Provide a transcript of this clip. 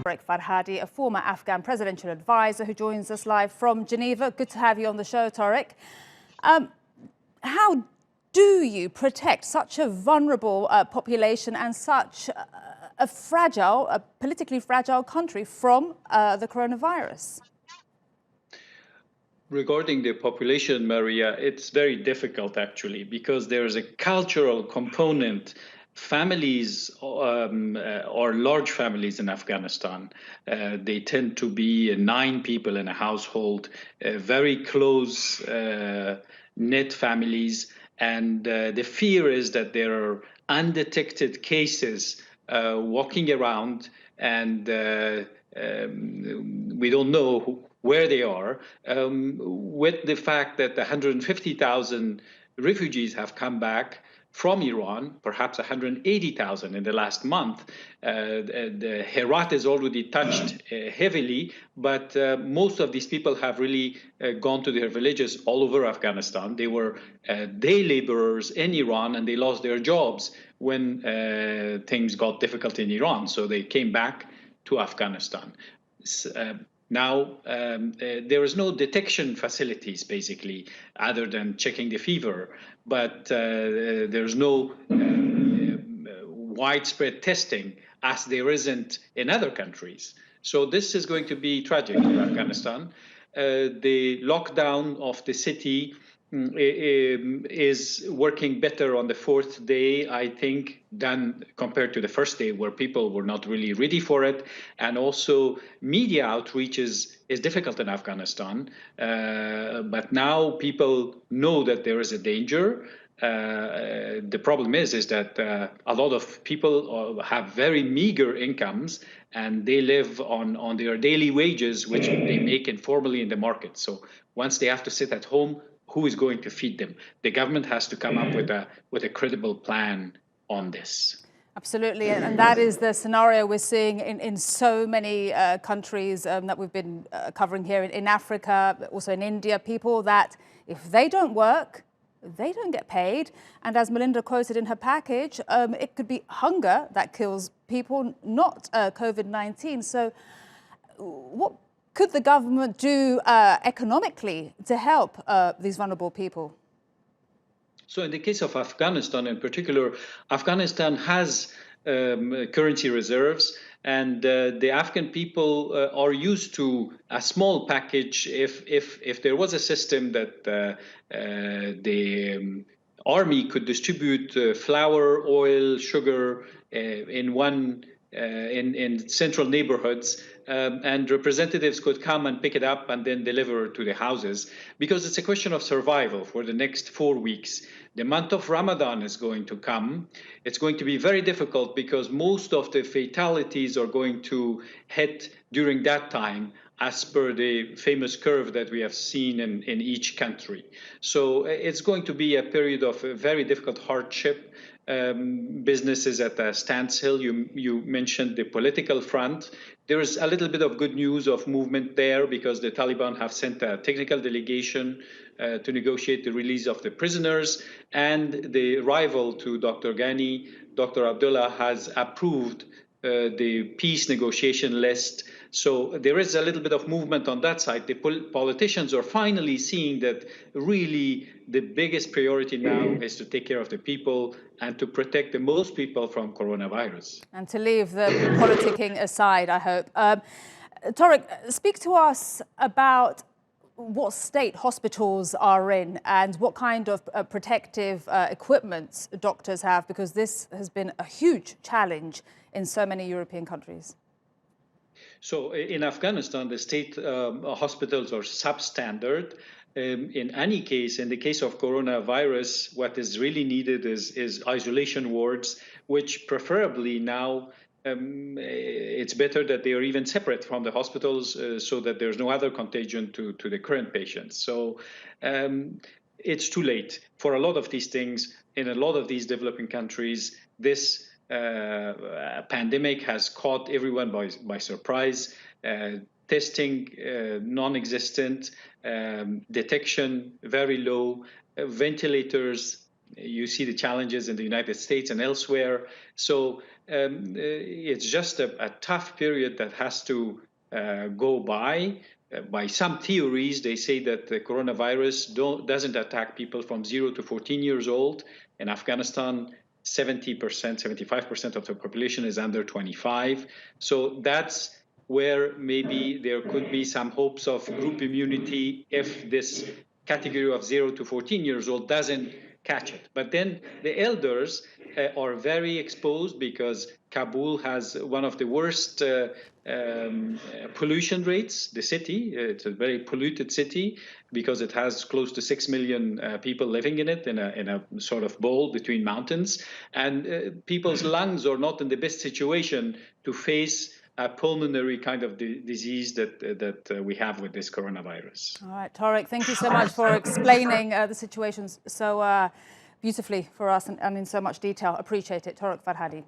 Torek Farhadi, a former Afghan presidential advisor who joins us live from Geneva. Good to have you on the show, Torek. How do you protect such a vulnerable population and such a politically fragile country from the coronavirus? Regarding the population, Maria, it's very difficult actually, because there is a cultural component. Families are large families in Afghanistan. They tend to be 9 people in a household, very close knit families. And the fear is that there are undetected cases walking around, and we don't know where they are, with the fact that 150,000 refugees have come back from Iran, perhaps 180,000 in the last month. The Herat is already touched heavily, but most of these people have really gone to their villages all over Afghanistan. They were day laborers in Iran, and they lost their jobs when things got difficult in Iran. So they came back to Afghanistan. Now, there is no detection facilities, basically, other than checking the fever. But there's no widespread testing, as there isn't in other countries. So this is going to be tragic for Afghanistan. The lockdown of the city is working better on the 4th day, I think, than compared to the first day, where people were not really ready for it. And also media outreach is difficult in Afghanistan. But now people know that there is a danger. The problem is that a lot of people have very meager incomes, and they live on their daily wages, which they make informally in the market. So once they have to sit at home, who is going to feed them? The government has to come up with a credible plan on this. Absolutely, and that is the scenario we're seeing in so many countries that we've been covering here in Africa, also in India. People that if they don't work, they don't get paid. And as Melinda quoted in her package, it could be hunger that kills people, not COVID-19. So what could the government do economically to help these vulnerable people? So in the case of Afghanistan in particular, Afghanistan has currency reserves, and the Afghan people are used to a small package. If there was a system that the army could distribute flour, oil, sugar in central neighborhoods, and representatives could come and pick it up and then deliver to the houses, because it's a question of survival for the next 4 weeks. The month of Ramadan is going to come. It's going to be very difficult, because most of the fatalities are going to hit during that time, as per the famous curve that we have seen in each country. So it's going to be a period of very difficult hardship. Business is at a standstill. You mentioned the political front. There is a little bit of good news of movement there, because the Taliban have sent a technical delegation to negotiate the release of the prisoners, and the rival to Dr. Ghani, Dr. Abdullah, has approved the peace negotiation list. So there is a little bit of movement on that side. The politicians are finally seeing that really the biggest priority now is to take care of the people and to protect the most people from coronavirus. And to leave the politicking aside, I hope. Torek, speak to us about what state hospitals are in and what kind of protective equipment doctors have, because this has been a huge challenge in so many European countries. So in Afghanistan, the state hospitals are substandard. In any case, in the case of coronavirus, what is really needed is isolation wards, which preferably now it's better that they are even separate from the hospitals, so that there's no other contagion to the current patients. So it's too late for a lot of these things. In a lot of these developing countries, this pandemic has caught everyone by surprise. Testing non-existent, detection very low, ventilators. You see the challenges in the United States and elsewhere. So it's just a tough period that has to go by. By some theories, they say that the coronavirus doesn't attack people from 0 to 14 years old. In Afghanistan, 70%, 75% of the population is under 25. So that's where maybe there could be some hopes of group immunity if this category of 0 to 14 years old doesn't catch it. But then the elders are very exposed because Kabul has one of the worst pollution rates. The city, it's a very polluted city because it has close to 6 million people living in it in a sort of bowl between mountains. And people's lungs are not in the best situation to face a pulmonary kind of disease that we have with this coronavirus. All right, Torek, thank you so much for explaining the situations so beautifully for us and in so much detail. Appreciate it. Torek Farhadi.